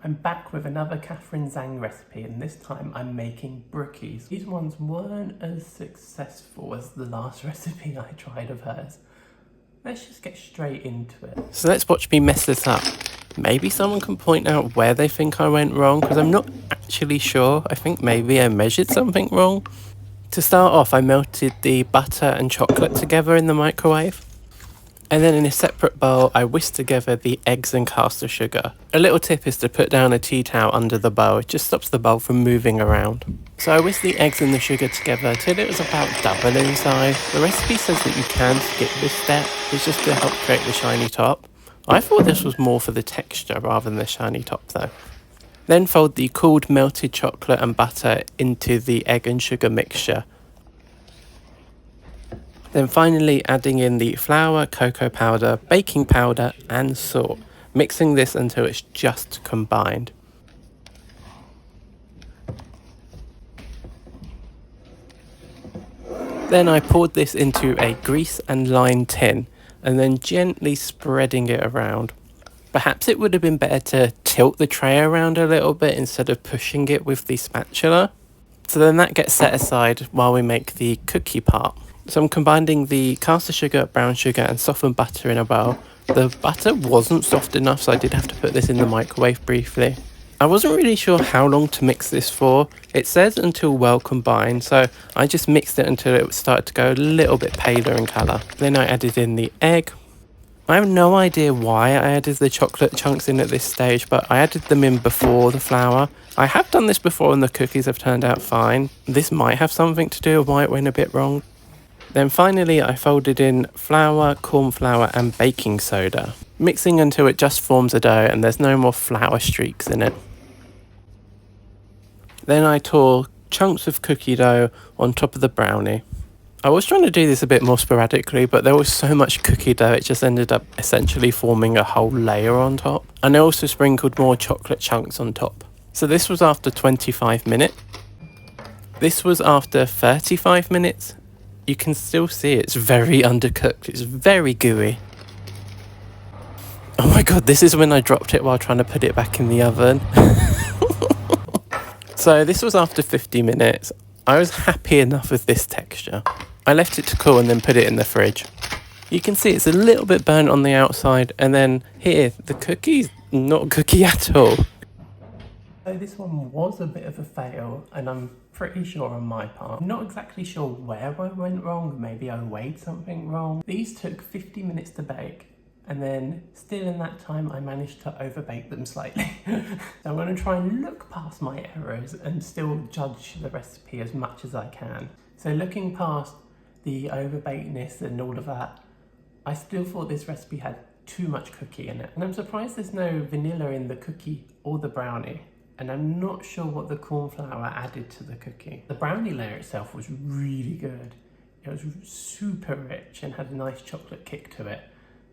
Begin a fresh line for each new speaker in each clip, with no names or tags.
I'm back with another Catherine Zhang recipe, and this time I'm making brookies. These ones weren't as successful as the last recipe I tried of hers. Let's just get straight into it. So let's watch me mess this up. Maybe someone can point out where they think I went wrong, because I'm not actually sure. I think maybe I measured something wrong. To start off, I melted the butter and chocolate together in the microwave. And then in a separate bowl, I whisked together the eggs and caster sugar. A little tip is to put down a tea towel under the bowl. It just stops the bowl from moving around. So I whisked the eggs and the sugar together till it was about double in size. The recipe says that you can skip this step. It's just to help create the shiny top. I thought this was more for the texture rather than the shiny top though. Then fold the cooled melted chocolate and butter into the egg and sugar mixture. Then finally adding in the flour, cocoa powder, baking powder and salt, mixing this until it's just combined. Then I poured this into a grease and lime tin and then gently spreading it around. Perhaps it would have been better to tilt the tray around a little bit instead of pushing it with the spatula. So then that gets set aside while we make the cookie part. So I'm combining the caster sugar, brown sugar and softened butter in a bowl. The butter wasn't soft enough, so I did have to put this in the microwave briefly. I wasn't really sure how long to mix this for. It says until well combined, so I just mixed it until it started to go a little bit paler in colour. Then I added in the egg. I have no idea why I added the chocolate chunks in at this stage, but I added them in before the flour. I have done this before and the cookies have turned out fine. This might have something to do with why it went a bit wrong. Then finally I folded in flour, corn flour and baking soda, mixing until it just forms a dough and there's no more flour streaks in it. Then I tore chunks of cookie dough on top of the brownie. I was trying to do this a bit more sporadically, but there was so much cookie dough it just ended up essentially forming a whole layer on top. And I also sprinkled more chocolate chunks on top. So this was after 25 minutes. This was after 35 minutes. You can still see it's very undercooked. It's very gooey. Oh my god, this is when I dropped it while trying to put it back in the oven. So this was after 50 minutes. I was happy enough with this texture. I left it to cool and then put it in the fridge. You can see it's a little bit burnt on the outside, and then here, the cookie's not cookie at all. So this one was a bit of a fail, and I'm pretty sure on my part. I'm not exactly sure where I went wrong, maybe I weighed something wrong. These took 50 minutes to bake, and then still in that time I managed to overbake them slightly. So I'm going to try and look past my errors and still judge the recipe as much as I can. So looking past the overbakedness and all of that, I still thought this recipe had too much cookie in it. And I'm surprised there's no vanilla in the cookie or the brownie. And I'm not sure what the corn flour added to the cookie. The brownie layer itself was really good. It was super rich and had a nice chocolate kick to it.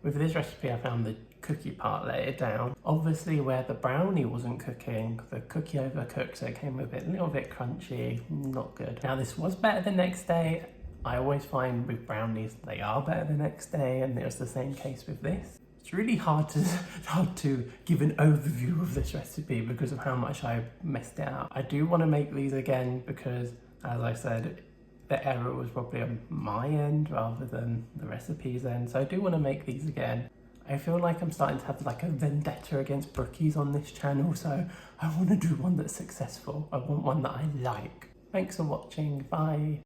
With this recipe I found the cookie part let it down. Obviously where the brownie wasn't cooking, the cookie overcooked, so it came a little bit crunchy, not good. Now this was better the next day. I always find with brownies they are better the next day, and it was the same case with this. It's really hard to give an overview of this recipe because of how much I messed it up. I do want to make these again because, as I said, the error was probably on my end rather than the recipe's end. So I do want to make these again. I feel like I'm starting to have like a vendetta against brookies on this channel, so I want to do one that's successful. I want one that I like. Thanks for watching. Bye.